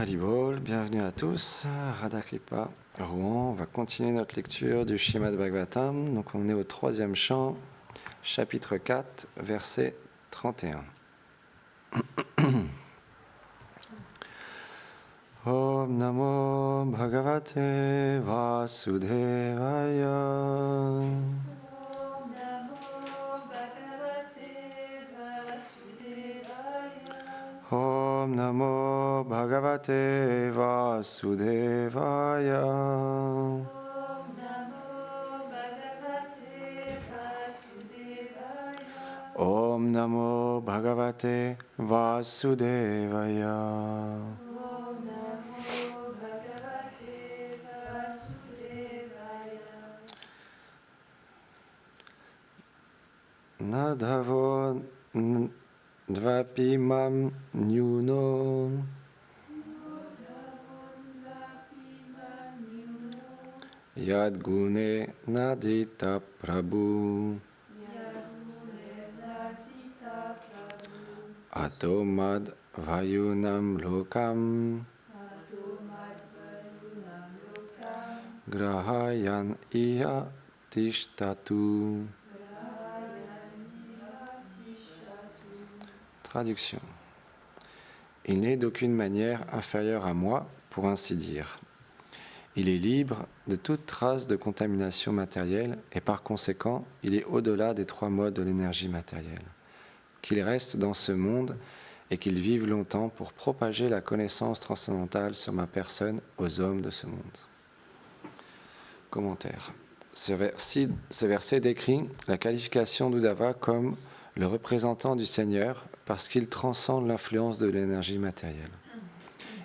Haribol, bienvenue à tous, Radha Kripa, Rouen. On va continuer notre lecture du Shrimad Bhagavatam. Donc on est au 3e chant, chapitre 4, verset 31. Om Namo Bhagavate Vasudevaya. Om Namo Bhagavate Vasudevaya. Om Namo Bhagavate Vasudevaya. Nadhavo Dvapimam Nyuno Yad Gune Nadita Prabhu Atomad Vayunam Lokam Grahayan Iya Tishtatu. Traduction. Il n'est d'aucune manière inférieur à moi, pour ainsi dire. Il est libre de toute trace de contamination matérielle et par conséquent, il est au-delà des 3 modes de l'énergie matérielle. Qu'il reste dans ce monde et qu'il vive longtemps pour propager la connaissance transcendantale sur ma personne aux hommes de ce monde. Commentaire. Ce verset décrit la qualification d'Uddhava comme le représentant du Seigneur parce qu'il transcende l'influence de l'énergie matérielle.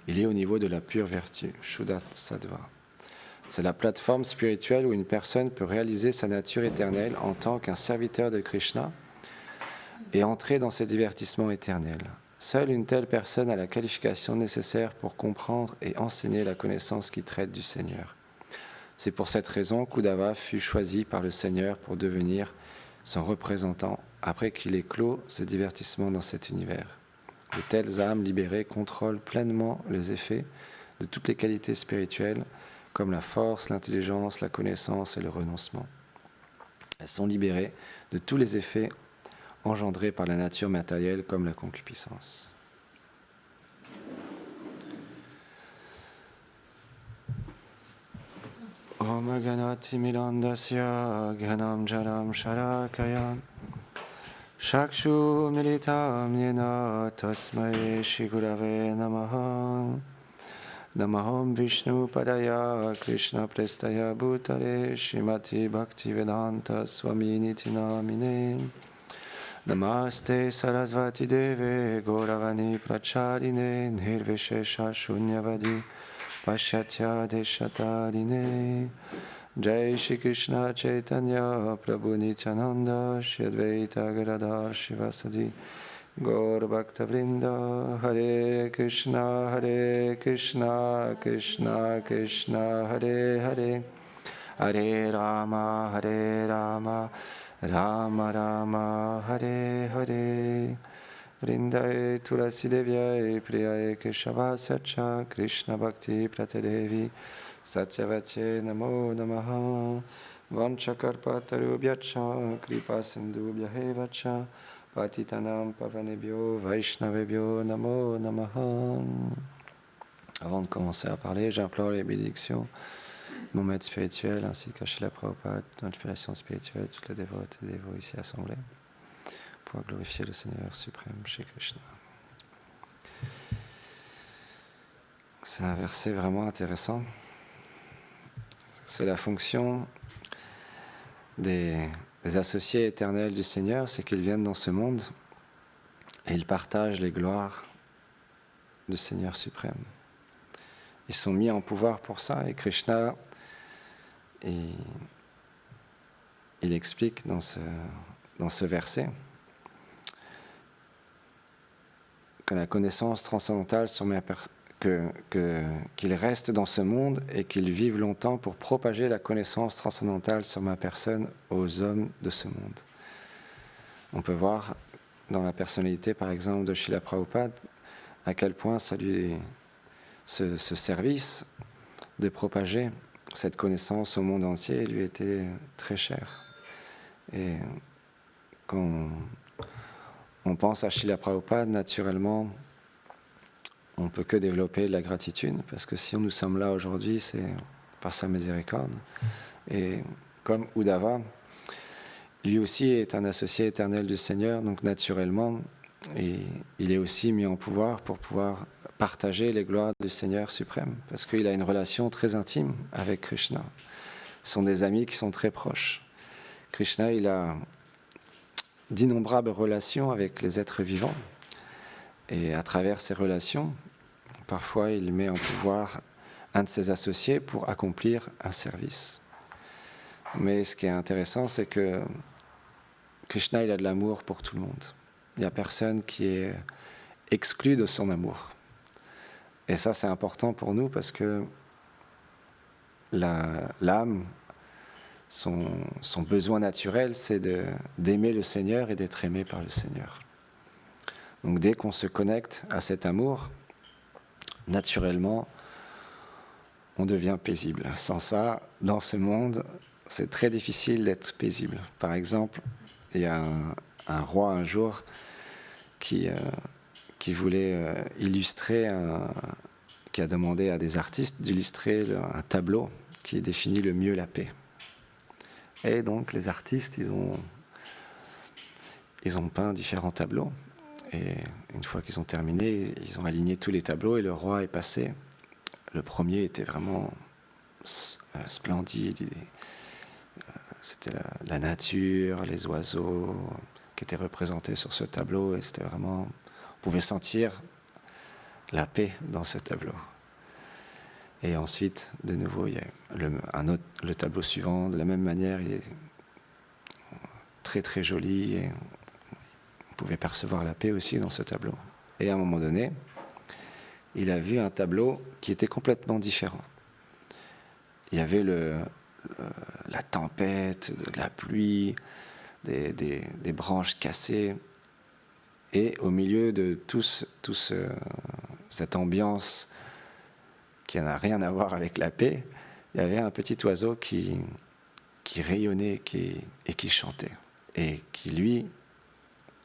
Il est au niveau de la pure vertu, Shuddha Sattva. C'est la plateforme spirituelle où une personne peut réaliser sa nature éternelle en tant qu'un serviteur de Krishna et entrer dans ses divertissements éternels. Seule une telle personne a la qualification nécessaire pour comprendre et enseigner la connaissance qui traite du Seigneur. C'est pour cette raison qu'Uddhava fut choisi par le Seigneur pour devenir son représentant après qu'il ait clos ses divertissements dans cet univers. De telles âmes libérées contrôlent pleinement les effets de toutes les qualités spirituelles comme la force, l'intelligence, la connaissance et le renoncement. Elles sont libérées de tous les effets engendrés par la nature matérielle comme la concupiscence. Om Ganati Milandasya Ganam Janam Sharakaya Shakshu Militam Yena Tasmai Shigurave Namaha Namaham Vishnu Padaya Krishna Prestaya Bhutale Shrimati Bhaktivedanta Swami Niti Namine Namaste Sarasvati Deve Gauravani Pracharine Nirvishesha Shunyavadi Pashyatya Deshatarine Jai Shri Krishna Chaitanya Prabhu Nityananda Shri Advaita Gadadhar Shivasadi Gaur Bhakta Vrinda Hare Krishna Krishna Krishna Hare Hare Hare Rama Rama Rama Hare Hare Vrindaye Tulasi Devyaye Priyaye Keshava Sacha Krishna Bhakti Pratadevi Satyavate Namo Namaha Vanchakarpatarubhyacha Kripa Sindhubhyahevacha Patitanam Pavanebhyo Vaishnavebhyo Namo Namaha. Avant de commencer à parler, j'implore les bénédictions de mon maître spirituel ainsi qu'Srila Prabhupada, notre filiation spirituelle, toutes les dévotes et dévots ici assemblés, pour glorifier le Seigneur suprême, Shri Krishna. C'est un verset vraiment intéressant. C'est la fonction des associés éternels du Seigneur, c'est qu'ils viennent dans ce monde et ils partagent les gloires du Seigneur suprême. Ils sont mis en pouvoir pour ça et Krishna, il explique dans ce verset que la connaissance transcendantale sur qu'il reste dans ce monde et qu'il vive longtemps pour propager la connaissance transcendantale sur ma personne aux hommes de ce monde. On peut voir dans la personnalité, par exemple, de Srila Prabhupada, à quel point ça lui ce service de propager cette connaissance au monde entier lui était très cher. Et quand on pense à Srila Prabhupada, naturellement, on ne peut que développer de la gratitude, parce que si nous sommes là aujourd'hui, c'est par sa miséricorde. Et comme Uddhava, lui aussi est un associé éternel du Seigneur, donc naturellement, il est aussi mis en pouvoir pour pouvoir partager les gloires du Seigneur suprême, parce qu'il a une relation très intime avec Krishna. Ce sont des amis qui sont très proches. Krishna, il a d'innombrables relations avec les êtres vivants, et à travers ces relations, parfois il met en pouvoir un de ses associés pour accomplir un service. Mais ce qui est intéressant, c'est que Krishna, il a de l'amour pour tout le monde. Il n'y a personne qui est exclu de son amour. Et ça, c'est important pour nous parce que l'âme, son besoin naturel, c'est d'aimer le Seigneur et d'être aimé par le Seigneur. Donc dès qu'on se connecte à cet amour, naturellement, on devient paisible. Sans ça, dans ce monde, c'est très difficile d'être paisible. Par exemple, il y a un roi un jour qui voulait illustrer, qui a demandé à des artistes d'illustrer un tableau qui définit le mieux la paix. Et donc les artistes, ils ont peint différents tableaux. Et une fois qu'ils ont terminé, ils ont aligné tous les tableaux et le roi est passé. Le premier était vraiment splendide. C'était la nature, les oiseaux qui étaient représentés sur ce tableau. Et c'était vraiment... On pouvait sentir la paix dans ce tableau. Et ensuite, de nouveau, il y a le tableau suivant. De la même manière, il est très très joli. Et on pouvait percevoir la paix aussi dans ce tableau. Et à un moment donné, il a vu un tableau qui était complètement différent. Il y avait la tempête, la pluie, des branches cassées. Et au milieu de cette ambiance qui n'a rien à voir avec la paix, il y avait un petit oiseau qui rayonnait et qui chantait. Et qui, lui,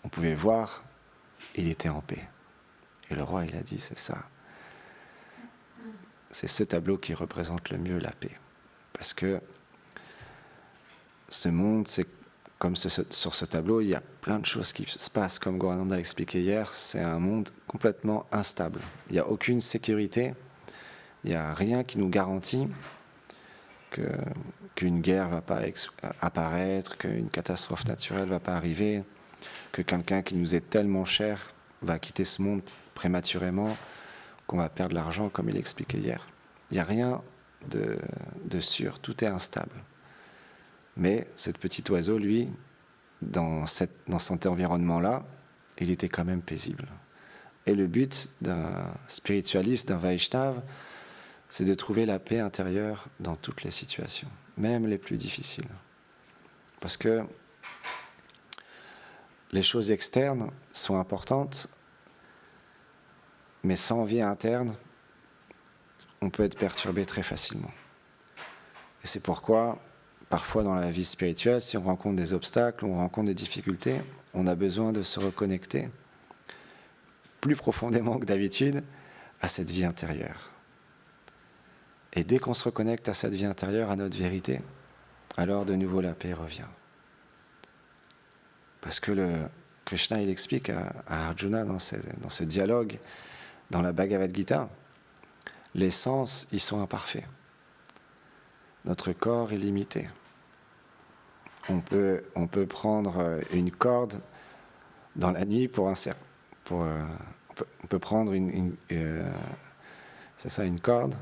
on pouvait voir, il était en paix. Et le roi, il a dit, c'est ça. C'est ce tableau qui représente le mieux la paix. Parce que ce monde, c'est comme sur ce tableau, il y a plein de choses qui se passent. Comme Gorananda a expliqué hier, c'est un monde complètement instable. Il n'y a aucune sécurité. Il n'y a rien qui nous garantit qu'une guerre ne va pas apparaître, qu'une catastrophe naturelle ne va pas arriver, que quelqu'un qui nous est tellement cher va quitter ce monde prématurément, qu'on va perdre l'argent, comme il expliquait hier. Il n'y a rien de sûr, tout est instable. Mais ce petit oiseau, lui, dans cet environnement-là, il était quand même paisible. Et le but d'un spiritualiste, d'un Vaishnava, c'est de trouver la paix intérieure dans toutes les situations, même les plus difficiles. Parce que les choses externes sont importantes, mais sans vie interne, on peut être perturbé très facilement. Et c'est pourquoi, parfois dans la vie spirituelle, si on rencontre des obstacles, on rencontre des difficultés, on a besoin de se reconnecter plus profondément que d'habitude à cette vie intérieure. Et dès qu'on se reconnecte à cette vie intérieure, à notre vérité, alors de nouveau la paix revient. Parce que Krishna, il explique à Arjuna dans ce dialogue, dans la Bhagavad Gita, les sens, ils sont imparfaits. Notre corps est limité. On peut prendre une corde dans la nuit on peut prendre une corde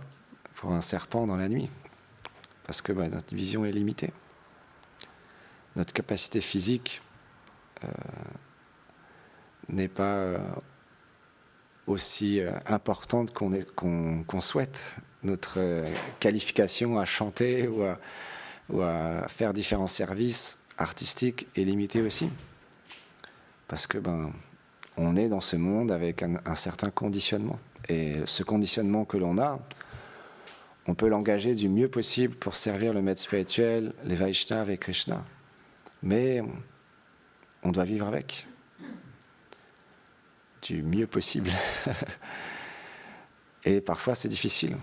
pour un serpent dans la nuit, parce que notre vision est limitée. Notre capacité physique n'est pas aussi importante qu'on souhaite. Notre qualification à chanter ou à faire différents services artistiques est limitée aussi. Parce que on est dans ce monde avec un certain conditionnement. Et ce conditionnement que l'on a, on peut l'engager du mieux possible pour servir le maître spirituel, les Vaishnavas et Krishna. Mais on doit vivre avec, du mieux possible. Et parfois c'est difficile,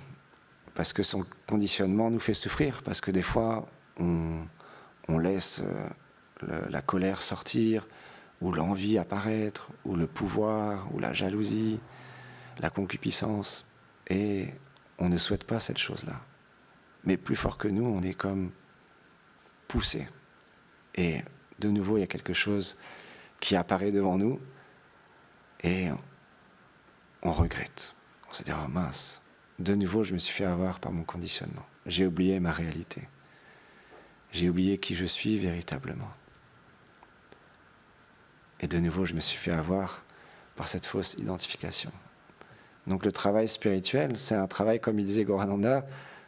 parce que son conditionnement nous fait souffrir, parce que des fois on laisse la colère sortir, ou l'envie apparaître, ou le pouvoir, ou la jalousie, la concupiscence, et on ne souhaite pas cette chose-là. Mais plus fort que nous, on est comme poussé. Et de nouveau, il y a quelque chose qui apparaît devant nous, et on regrette. On se dit, oh mince, de nouveau, je me suis fait avoir par mon conditionnement. J'ai oublié ma réalité. J'ai oublié qui je suis véritablement. Et de nouveau, je me suis fait avoir par cette fausse identification. Donc le travail spirituel, c'est un travail, comme il disait Gorananda,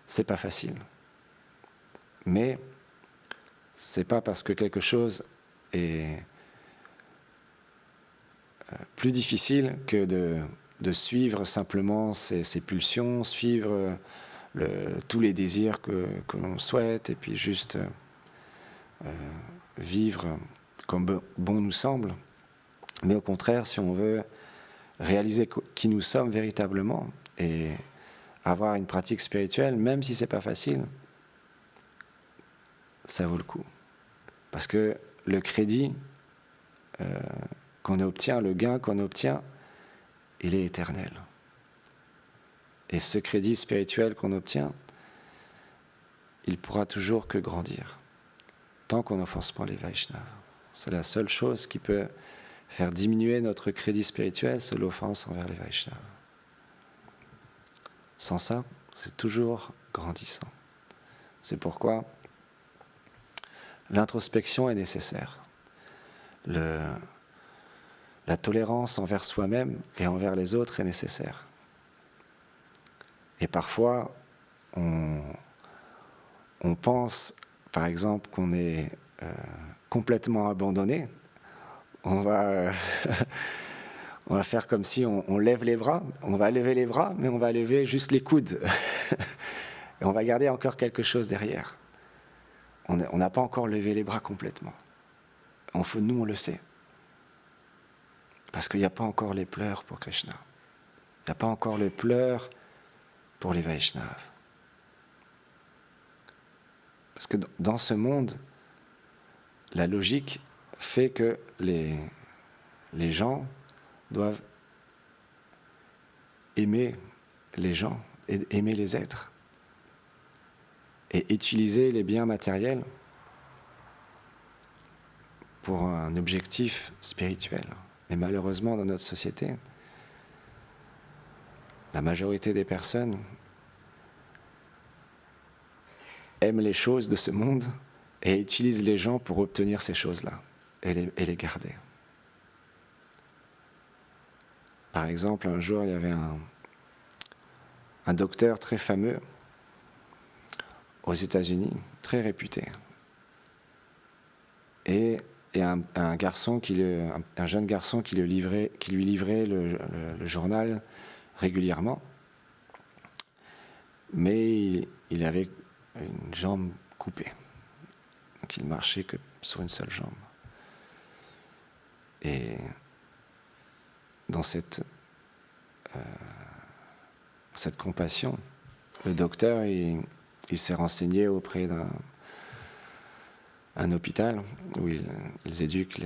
c'est pas facile. Mais c'est pas parce que quelque chose est plus difficile que de suivre simplement ses pulsions, suivre tous les désirs que l'on souhaite, et puis juste vivre comme bon nous semble. Mais au contraire, si on veut réaliser qui nous sommes véritablement et avoir une pratique spirituelle, même si c'est pas facile, ça vaut le coup. Parce que le crédit qu'on obtient, le gain qu'on obtient, il est éternel. Et ce crédit spirituel qu'on obtient, il pourra toujours que grandir, tant qu'on n'offense pas les Vaishnavas. C'est la seule chose qui peut faire diminuer notre crédit spirituel, c'est l'offense envers les Vaishnavas. Sans ça, c'est toujours grandissant. C'est pourquoi l'introspection est nécessaire. La tolérance envers soi-même et envers les autres est nécessaire. Et parfois, on pense, par exemple, qu'on est complètement abandonné. On va faire comme si on lève les bras. On va lever les bras, mais on va lever juste les coudes. Et on va garder encore quelque chose derrière. On n'a pas encore levé les bras complètement. Nous, on le sait. Parce qu'il n'y a pas encore les pleurs pour Krishna. Il n'y a pas encore les pleurs pour les Vaishnavas. Parce que dans ce monde, la logique fait que les gens doivent aimer les gens, aimer les êtres, et utiliser les biens matériels pour un objectif spirituel. Mais malheureusement, dans notre société, la majorité des personnes aiment les choses de ce monde et utilisent les gens pour obtenir ces choses-là et les garder. Par exemple, un jour, il y avait un docteur très fameux aux États-Unis, très réputé. Et un jeune garçon qui lui livrait le journal régulièrement. Mais il avait une jambe coupée. Donc il marchait que sur une seule jambe. Et dans cette compassion, le docteur il s'est renseigné auprès d'un hôpital où ils éduquent,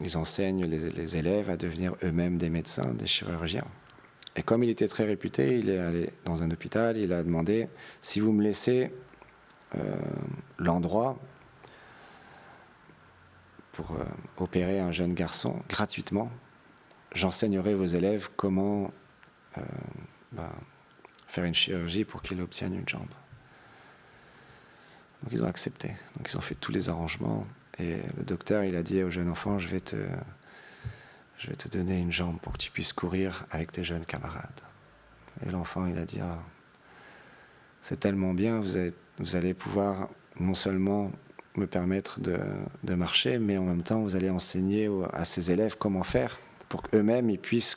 ils enseignent les élèves à devenir eux-mêmes des médecins, des chirurgiens. Et comme il était très réputé, il est allé dans un hôpital, il a demandé « Si vous me laissez l'endroit pour opérer un jeune garçon gratuitement, j'enseignerai vos élèves comment faire une chirurgie pour qu'il obtienne une jambe. » Donc ils ont accepté. Donc ils ont fait tous les arrangements. Et le docteur, il a dit au jeune enfant, je vais te donner une jambe pour que tu puisses courir avec tes jeunes camarades. Et l'enfant, il a dit, c'est tellement bien, vous allez pouvoir non seulement me permettre de marcher, mais en même temps, vous allez enseigner à ces élèves comment faire pour qu'eux-mêmes, ils puissent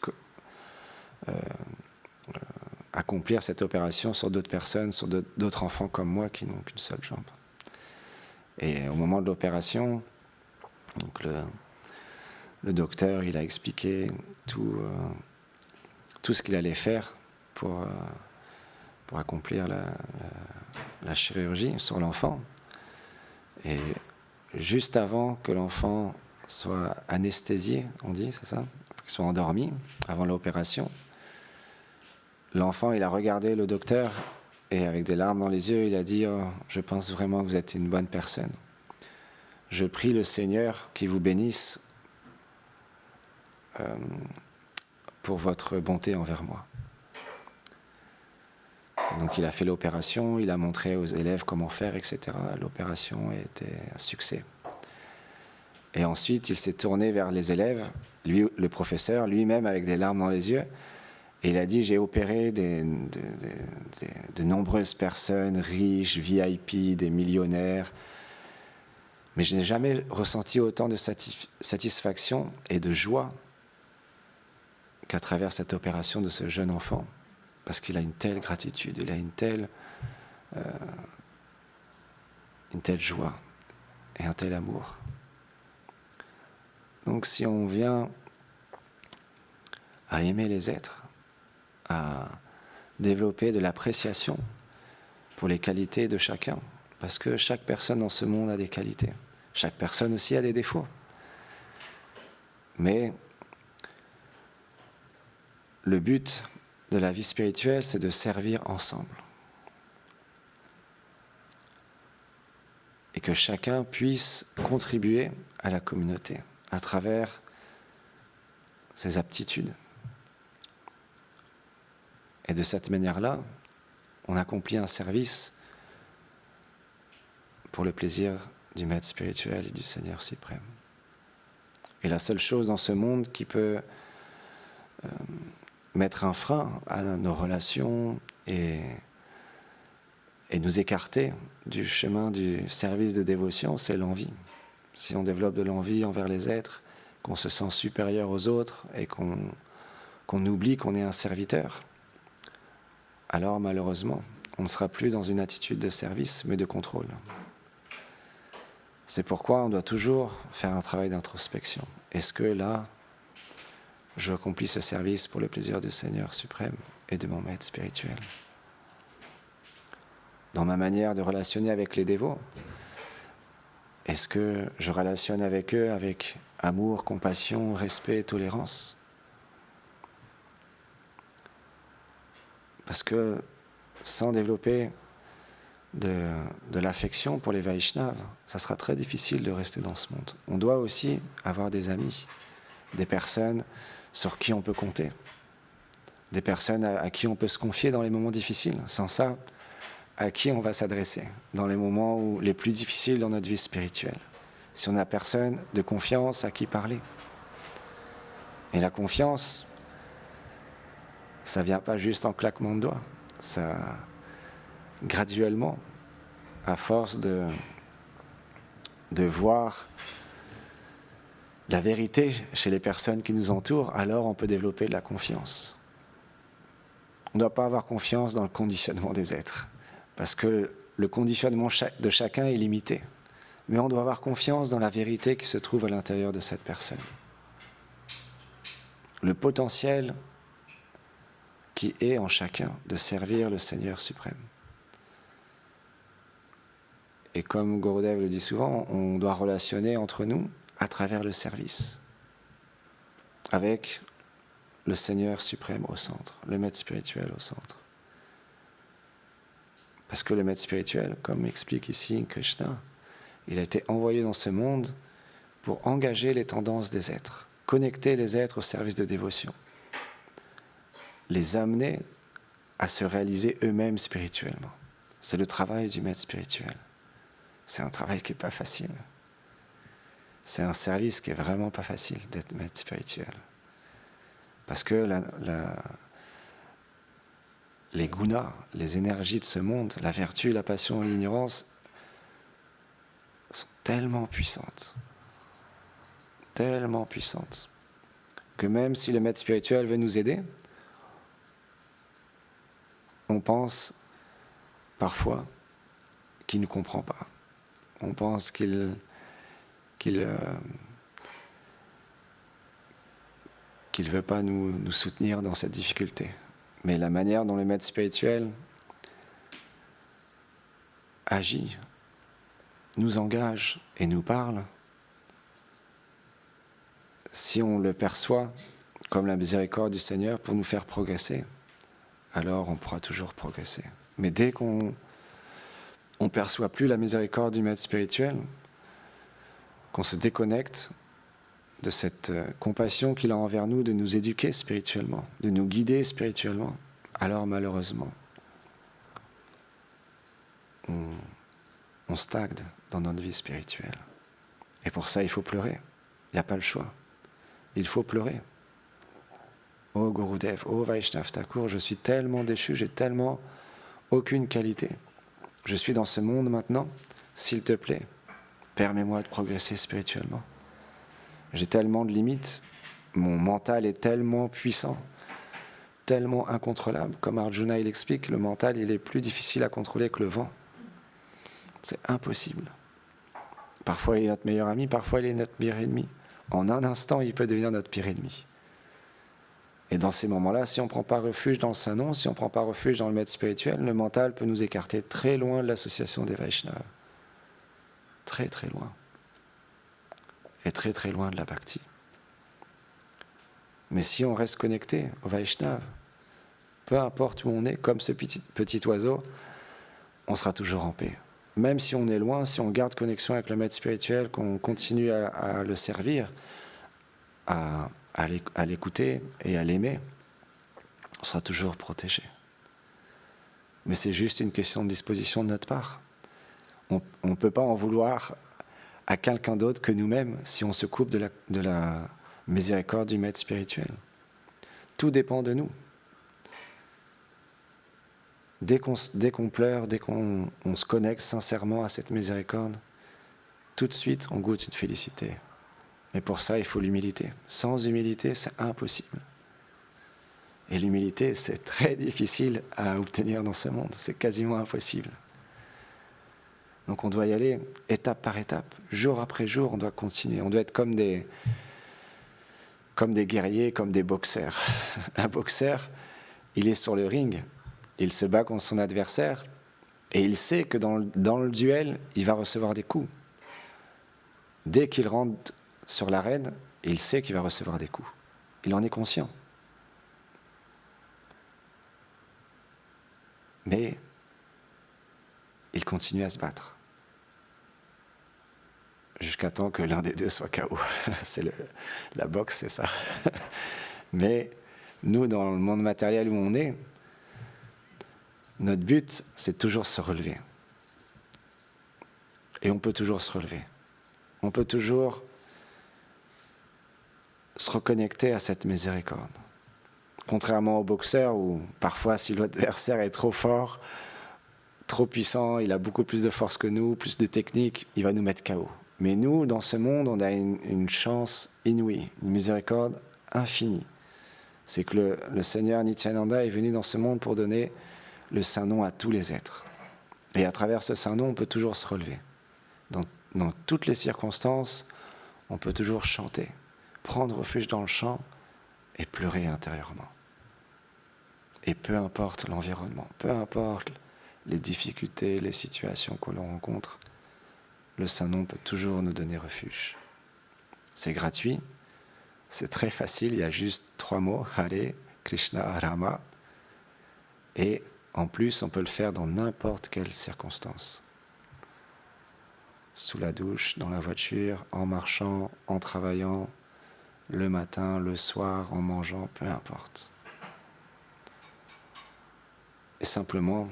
accomplir cette opération sur d'autres personnes, sur d'autres enfants comme moi qui n'ont qu'une seule jambe. Et au moment de l'opération, donc le docteur, il a expliqué tout ce qu'il allait faire pour accomplir la chirurgie sur l'enfant. Et juste avant que l'enfant soit anesthésié, on dit, c'est ça, qu'il soit endormi avant l'opération, l'enfant, il a regardé le docteur et avec des larmes dans les yeux, il a dit « Oh, je pense vraiment que vous êtes une bonne personne. Je prie le Seigneur qu'il vous bénisse pour votre bonté envers moi. » Et donc il a fait l'opération, il a montré aux élèves comment faire, etc. L'opération était un succès. Et ensuite, il s'est tourné vers les élèves, lui, le professeur, lui-même avec des larmes dans les yeux, et il a dit « J'ai opéré de nombreuses personnes riches, VIP, des millionnaires, mais je n'ai jamais ressenti autant de satisfaction et de joie qu'à travers cette opération de ce jeune enfant, parce qu'il a une telle gratitude, il a une telle joie et un tel amour. » Donc si on vient à aimer les êtres, à développer de l'appréciation pour les qualités de chacun, parce que chaque personne dans ce monde a des qualités, chaque personne aussi a des défauts. Mais le but de la vie spirituelle, c'est de servir ensemble. Et que chacun puisse contribuer à la communauté à travers ses aptitudes. Et de cette manière-là, on accomplit un service pour le plaisir du Maître spirituel et du Seigneur suprême. Et la seule chose dans ce monde qui peut mettre un frein à nos relations et nous écarter du chemin du service de dévotion, c'est l'envie. Si on développe de l'envie envers les êtres, qu'on se sent supérieur aux autres et qu'on oublie qu'on est un serviteur, alors malheureusement, on ne sera plus dans une attitude de service, mais de contrôle. C'est pourquoi on doit toujours faire un travail d'introspection. Est-ce que là, je accomplis ce service pour le plaisir du Seigneur suprême et de mon Maître spirituel? Dans ma manière de relationner avec les dévots, est-ce que je relationne avec eux avec amour, compassion, respect, tolérance? Parce que sans développer de l'affection pour les Vaishnavas, ça sera très difficile de rester dans ce monde. On doit aussi avoir des amis, des personnes sur qui on peut compter, des personnes à qui on peut se confier dans les moments difficiles. Sans ça, à qui on va s'adresser dans les moments les plus difficiles dans notre vie spirituelle, si on n'a personne de confiance à qui parler? Et la confiance, ça ne vient pas juste en claquement de doigts. Ça, graduellement, à force de voir la vérité chez les personnes qui nous entourent, alors on peut développer de la confiance. On ne doit pas avoir confiance dans le conditionnement des êtres, parce que le conditionnement de chacun est limité. Mais on doit avoir confiance dans la vérité qui se trouve à l'intérieur de cette personne. Le potentiel qui est en chacun de servir le Seigneur suprême. Et comme Gurudev le dit souvent, on doit relationner entre nous à travers le service, avec le Seigneur suprême au centre, le Maître spirituel au centre. Parce que le Maître spirituel, comme explique ici Krishna, il a été envoyé dans ce monde pour engager les tendances des êtres, connecter les êtres au service de dévotion, les amener à se réaliser eux-mêmes spirituellement. C'est le travail du Maître spirituel. C'est un travail qui n'est pas facile. C'est un service qui n'est vraiment pas facile d'être Maître spirituel. Parce que les gunas, les énergies de ce monde, la vertu, la passion et l'ignorance sont tellement puissantes, que même si le Maître spirituel veut nous aider, on pense parfois qu'il ne comprend pas. On pense qu'il veut pas nous soutenir dans cette difficulté. Mais la manière dont le maître spirituel agit, nous engage et nous parle, si on le perçoit comme la miséricorde du Seigneur pour nous faire progresser, alors on pourra toujours progresser. Mais dès qu'on ne perçoit plus la miséricorde du maître spirituel, qu'on se déconnecte de cette compassion qu'il a envers nous de nous éduquer spirituellement, de nous guider spirituellement, alors malheureusement, on stagne dans notre vie spirituelle. Et pour ça, il faut pleurer. Il n'y a pas le choix. Il faut pleurer. Oh Gurudev, oh Vaishnav Thakur, je suis tellement déchu, j'ai tellement aucune qualité. Je suis dans ce monde maintenant, s'il te plaît, permets-moi de progresser spirituellement. J'ai tellement de limites, mon mental est tellement puissant, tellement incontrôlable. Comme Arjuna il explique, le mental il est plus difficile à contrôler que le vent. C'est impossible. Parfois il est notre meilleur ami, parfois il est notre pire ennemi. En un instant, il peut devenir notre pire ennemi. Et dans ces moments-là, si on ne prend pas refuge dans le Saint-Nom, si on ne prend pas refuge dans le maître spirituel, le mental peut nous écarter très loin de l'association des Vaishnavas. Très très loin. Et très très loin de la Bhakti. Mais si on reste connecté au Vaishnava, peu importe où on est, comme ce petit oiseau, on sera toujours en paix. Même si on est loin, si on garde connexion avec le maître spirituel, qu'on continue à le servir, à l'écouter et à l'aimer, on sera toujours protégé. Mais c'est juste une question de disposition de notre part. On ne peut pas en vouloir à quelqu'un d'autre que nous-mêmes si on se coupe de la miséricorde du maître spirituel. Tout dépend de nous. Dès qu'on pleure, dès qu'on se connecte sincèrement à cette miséricorde, tout de suite on goûte une félicité. Mais pour ça, il faut l'humilité. Sans humilité, c'est impossible. Et l'humilité, c'est très difficile à obtenir dans ce monde. C'est quasiment impossible. Donc on doit y aller étape par étape, jour après jour, on doit continuer. On doit être comme des guerriers, comme des boxeurs. Un boxeur, il est sur le ring, il se bat contre son adversaire, et il sait que dans le duel, il va recevoir des coups. Dès qu'il rentre sur l'arène, il sait qu'il va recevoir des coups. Il en est conscient. Mais il continue à se battre. Jusqu'à temps que l'un des deux soit KO. La boxe, c'est ça. Mais nous, dans le monde matériel où on est, notre but, c'est toujours se relever. Et on peut toujours se relever. On peut toujours se reconnecter à cette miséricorde. Contrairement au boxeur où parfois si l'adversaire est trop fort, trop puissant, il a beaucoup plus de force que nous, plus de technique, il va nous mettre KO. Mais nous, dans ce monde, on a une chance inouïe, une miséricorde infinie. C'est que le Seigneur Nityananda est venu dans ce monde pour donner le Saint-Nom à tous les êtres. Et à travers ce Saint-Nom, on peut toujours se relever. Dans toutes les circonstances, on peut toujours chanter, prendre refuge dans le chant et pleurer intérieurement. Et peu importe l'environnement, peu importe les difficultés, les situations que l'on rencontre, le Saint-Nom peut toujours nous donner refuge. C'est gratuit, c'est très facile, il y a juste 3 mots, Hare, Krishna, Rama, et en plus on peut le faire dans n'importe quelle circonstance. Sous la douche, dans la voiture, en marchant, en travaillant, le matin, le soir, en mangeant, peu importe. Et simplement,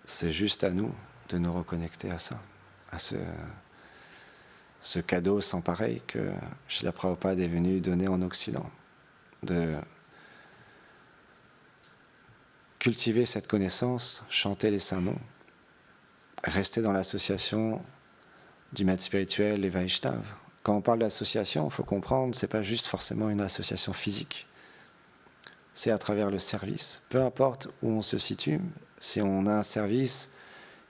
c'est juste à nous de nous reconnecter à ça, à ce cadeau sans pareil que Srila Prabhupada est venu donner en Occident, de cultiver cette connaissance, chanter les saints noms, rester dans l'association du maître spirituel et Vaishnav. Quand on parle d'association, il faut comprendre, ce n'est pas juste forcément une association physique. c'est à travers le service. Peu importe où on se situe, si on a un service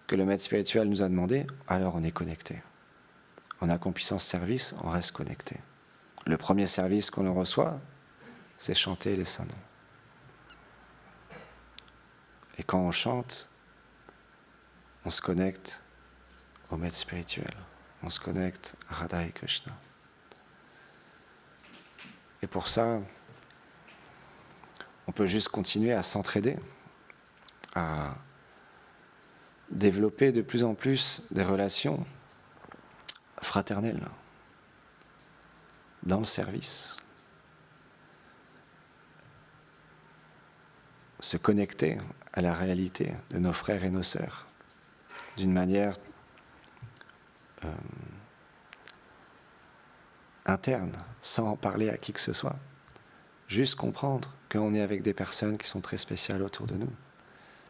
que le maître spirituel nous a demandé, alors on est connecté. En accomplissant ce service, on reste connecté. Le premier service qu'on reçoit, c'est chanter les saints noms. Et quand on chante, on se connecte au maître spirituel. On se connecte à Radha et Krishna. Et pour ça, on peut juste continuer à s'entraider, à développer de plus en plus des relations fraternelles dans le service. Se connecter à la réalité de nos frères et nos sœurs d'une manière interne, sans en parler à qui que ce soit. Juste comprendre qu'on est avec des personnes qui sont très spéciales autour de nous,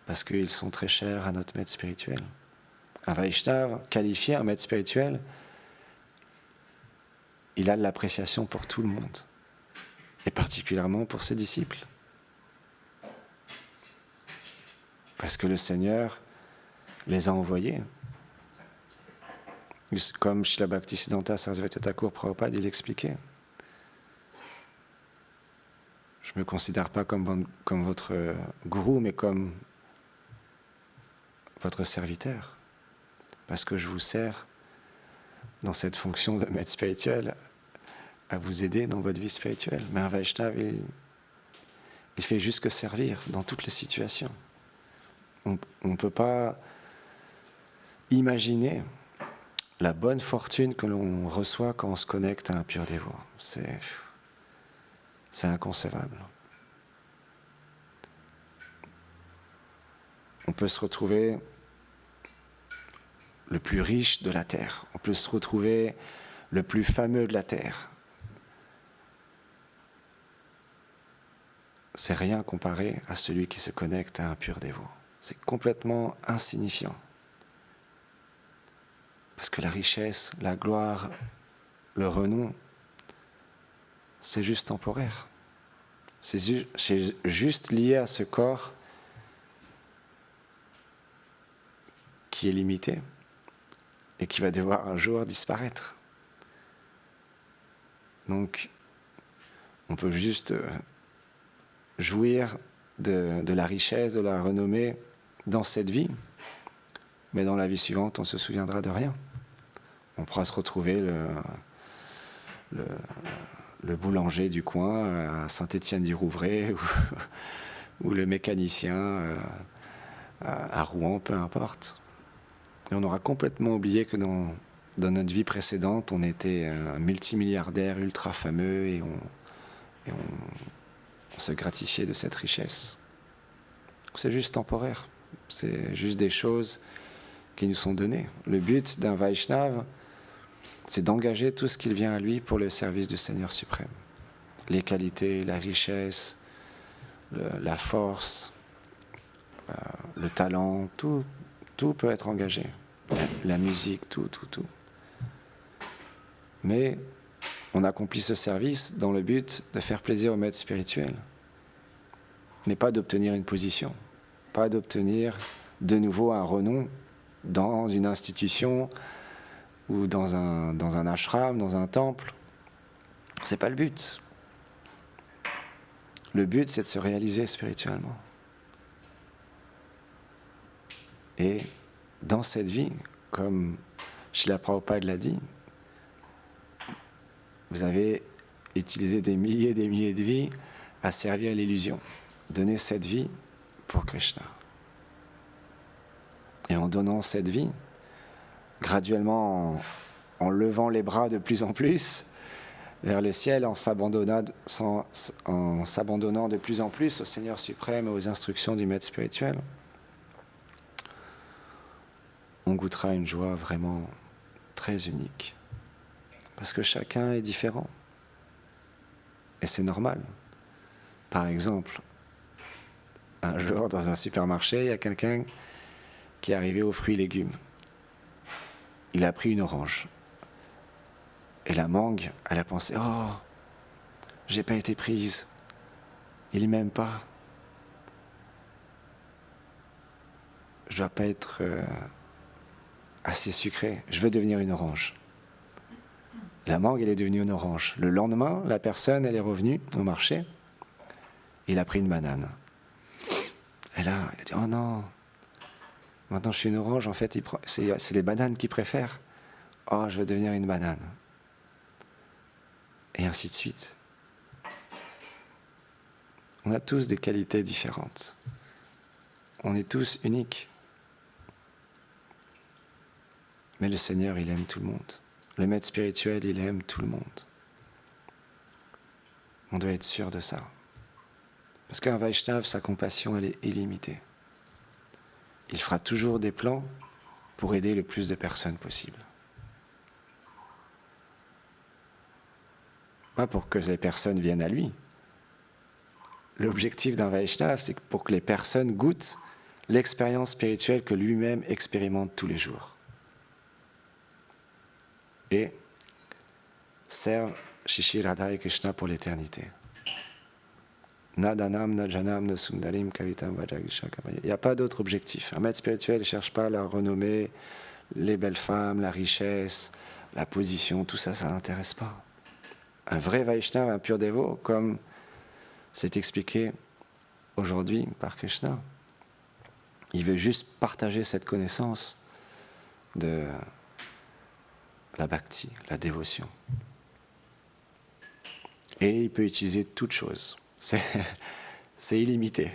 parce qu'ils sont très chers à notre maître spirituel. Un Vaishnava qualifié, un maître spirituel, il a de l'appréciation pour tout le monde, et particulièrement pour ses disciples. Parce que le Seigneur les a envoyés. Comme Srila Bhaktisiddhanta Sarasvati Thakur Prabhupada, il expliquait. Je ne me considère pas comme votre gourou, mais comme votre serviteur. Parce que je vous sers dans cette fonction de maître spirituel à vous aider dans votre vie spirituelle. Mais un Vaishnava, il fait juste que servir dans toutes les situations. On ne peut pas imaginer la bonne fortune que l'on reçoit quand on se connecte à un pur dévot. C'est inconcevable. On peut se retrouver le plus riche de la terre. On peut se retrouver le plus fameux de la terre. C'est rien comparé à celui qui se connecte à un pur dévot. C'est complètement insignifiant. Parce que la richesse, la gloire, le renom, c'est juste temporaire. C'est juste lié à ce corps qui est limité et qui va devoir un jour disparaître. Donc, on peut juste jouir de la richesse, de la renommée dans cette vie, mais dans la vie suivante, on se souviendra de rien. On pourra se retrouver le boulanger du coin à Saint-Étienne-du-Rouvray ou le mécanicien à Rouen, peu importe. Et on aura complètement oublié que dans notre vie précédente, on était un multimilliardaire ultra fameux et on se gratifiait de cette richesse. C'est juste temporaire. C'est juste des choses qui nous sont données. Le but d'un Vaishnava, c'est d'engager tout ce qu'il vient à lui pour le service du Seigneur suprême. Les qualités, la richesse, la force, le talent, tout peut être engagé. La musique, tout. Mais on accomplit ce service dans le but de faire plaisir au maître spirituel, mais pas d'obtenir une position, pas d'obtenir de nouveau un renom dans une institution ou dans un ashram, dans un temple. C'est pas le but. Le but, c'est de se réaliser spirituellement. Et dans cette vie, comme Srila Prabhupada l'a dit, vous avez utilisé des milliers de vies à servir l'illusion. Donnez cette vie pour Krishna. Et en donnant cette vie, graduellement en levant les bras de plus en plus vers le ciel, en s'abandonnant de plus en plus au Seigneur suprême et aux instructions du maître spirituel, on goûtera une joie vraiment très unique. Parce que chacun est différent. Et c'est normal. Par exemple, un jour dans un supermarché, il y a quelqu'un qui est arrivé aux fruits et légumes. Il a pris une orange. Et la mangue, elle a pensé « Oh, j'ai pas été prise. Il ne m'aime pas. Je ne dois pas être assez sucré. Je veux devenir une orange. La mangue, elle est devenue une orange. Le lendemain, la personne, elle est revenue au marché. Il a pris une banane. Et là, il a dit, oh non, maintenant je suis une orange, en fait, c'est les bananes qu'il préfère. Oh, je veux devenir une banane. Et ainsi de suite. On a tous des qualités différentes. On est tous uniques. Mais le Seigneur, il aime tout le monde. Le maître spirituel, il aime tout le monde. On doit être sûr de ça. Parce qu'un Vaishnav, sa compassion, elle est illimitée. Il fera toujours des plans pour aider le plus de personnes possible. Pas pour que les personnes viennent à lui. L'objectif d'un Vaishnav, c'est pour que les personnes goûtent l'expérience spirituelle que lui-même expérimente tous les jours. Et servent Shri Radha et Krishna pour l'éternité. Nadanam, Najanam, Nasundarim, Kavitam, Vajagisha, Kamaya. Il n'y a pas d'autre objectif. Un maître spirituel ne cherche pas la renommée, les belles femmes, la richesse, la position, tout ça, ça ne l'intéresse pas. Un vrai Vaishnava, un pur dévot, comme c'est expliqué aujourd'hui par Krishna, il veut juste partager cette connaissance de la bhakti, la dévotion. Et il peut utiliser toutes choses. C'est illimité.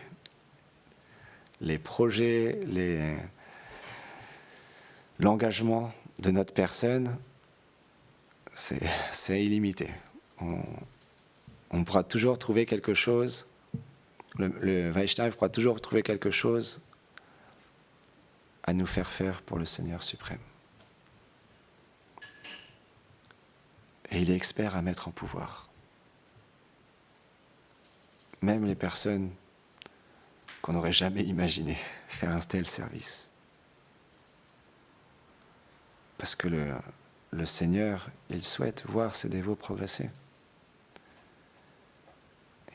Les projets, l'engagement de notre personne, c'est illimité. On pourra toujours trouver quelque chose, le Vaishnava pourra toujours trouver quelque chose à nous faire faire pour le Seigneur suprême. Et il est expert à mettre en pouvoir. Même les personnes qu'on n'aurait jamais imaginé faire un tel service. Parce que le Seigneur, il souhaite voir ses dévots progresser.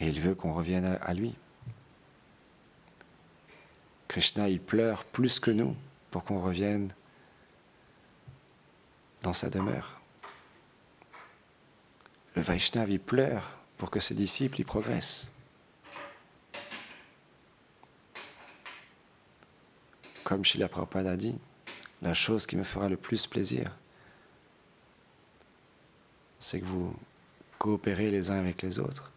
Et il veut qu'on revienne à lui. Krishna, il pleure plus que nous pour qu'on revienne dans sa demeure. Le Vaishnava, il pleure pour que ses disciples y progressent. Comme Srila Prabhupada a dit, la chose qui me fera le plus plaisir, c'est que vous coopérez les uns avec les autres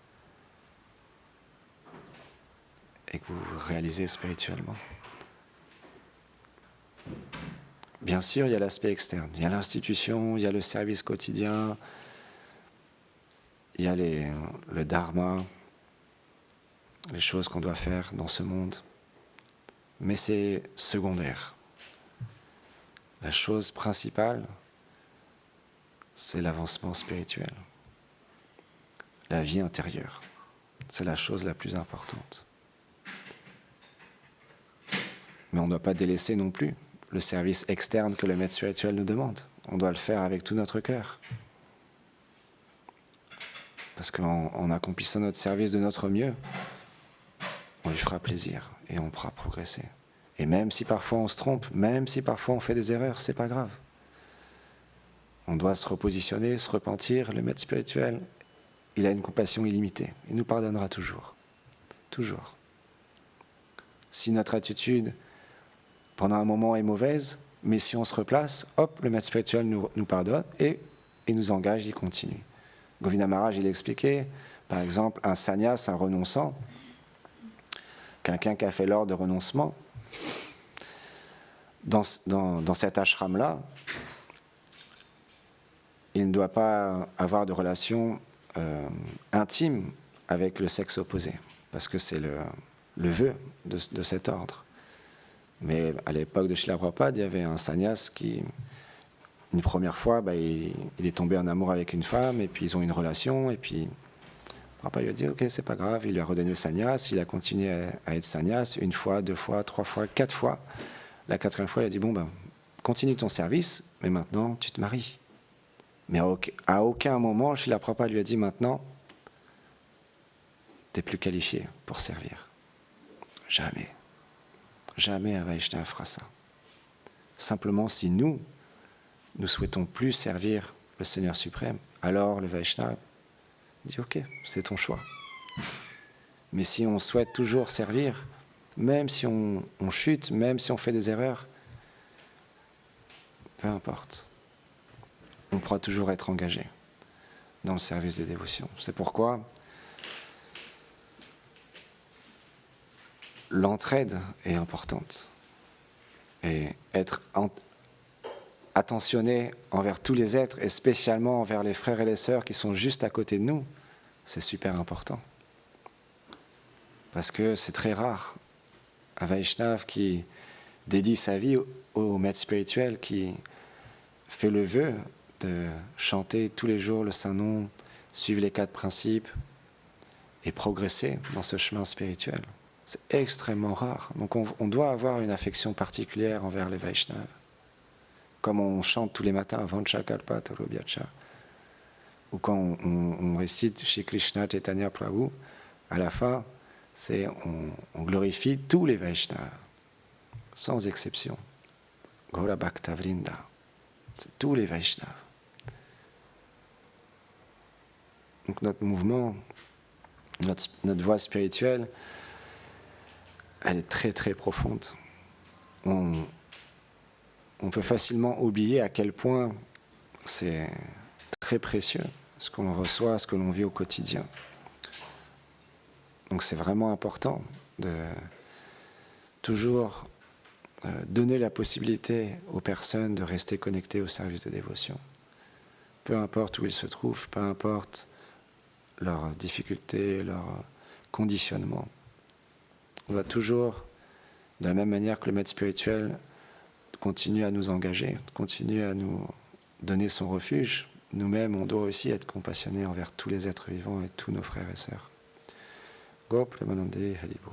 et que vous vous réalisez spirituellement. Bien sûr, il y a l'aspect externe, il y a l'institution, il y a le service quotidien, il y a le dharma, les choses qu'on doit faire dans ce monde. Mais c'est secondaire. La chose principale, c'est l'avancement spirituel. La vie intérieure, c'est la chose la plus importante. Mais on ne doit pas délaisser non plus le service externe que le maître spirituel nous demande. On doit le faire avec tout notre cœur. Parce qu'en accomplissant notre service de notre mieux, on lui fera plaisir et on pourra progresser. Et même si parfois on se trompe, même si parfois on fait des erreurs, c'est pas grave. On doit se repositionner, se repentir. Le maître spirituel, il a une compassion illimitée. Il nous pardonnera toujours. Toujours. Si notre attitude, pendant un moment, est mauvaise, mais si on se replace, hop, le maître spirituel nous pardonne et nous engage, il continue. Govinda Maharaj, il expliquait, par exemple, un sannyas, un renonçant, quelqu'un qui a fait l'ordre de renoncement, dans cet ashram-là, il ne doit pas avoir de relation intime avec le sexe opposé, parce que c'est le vœu de cet ordre. Mais à l'époque de Srila Prabhupada, il y avait un sannyas qui, une première fois, il est tombé en amour avec une femme, et puis ils ont une relation, et puis Prabhupada lui a dit, ok, c'est pas grave, il lui a redonné sannyas, il a continué à être sannyas, 1 fois, 2 fois, 3 fois, 4 fois. La 4e fois, il a dit, bon, continue ton service, mais maintenant, tu te maries. Mais à aucun moment, Srila Prabhupada lui a dit, maintenant, tu es plus qualifié pour servir. Jamais. Jamais un Vaishnava fera ça. Simplement, si nous souhaitons plus servir le Seigneur suprême, alors le Vaishnava dit ok, c'est ton choix. Mais si on souhaite toujours servir, même si on chute, même si on fait des erreurs, peu importe, on pourra toujours être engagé dans le service de dévotion. C'est pourquoi l'entraide est importante. Et être attentionné envers tous les êtres, et spécialement envers les frères et les sœurs qui sont juste à côté de nous, c'est super important. Parce que c'est très rare. Un Vaishnava qui dédie sa vie au maître spirituel, qui fait le vœu de chanter tous les jours le Saint-Nom, suivre les 4 principes et progresser dans ce chemin spirituel. C'est extrêmement rare. Donc on doit avoir une affection particulière envers les Vaishnavas. Comme on chante tous les matins Vancha Kalpa Tarobhyacha, ou quand on récite Shri Krishna Chaitanya Prabhu, à la fin, on glorifie tous les Vaishnavas, sans exception. Gaura Bhakta Vrinda, c'est tous les Vaishnavas. Donc notre mouvement, notre voie spirituelle, elle est très très profonde. On peut facilement oublier à quel point c'est très précieux ce qu'on reçoit, ce que l'on vit au quotidien. Donc c'est vraiment important de toujours donner la possibilité aux personnes de rester connectées au service de dévotion. Peu importe où ils se trouvent, peu importe leurs difficultés, leur conditionnement. On va toujours, de la même manière que le maître spirituel continue à nous engager, continue à nous donner son refuge, nous-mêmes, on doit aussi être compassionnés envers tous les êtres vivants et tous nos frères et sœurs. Gop, le Manandé, Haribo.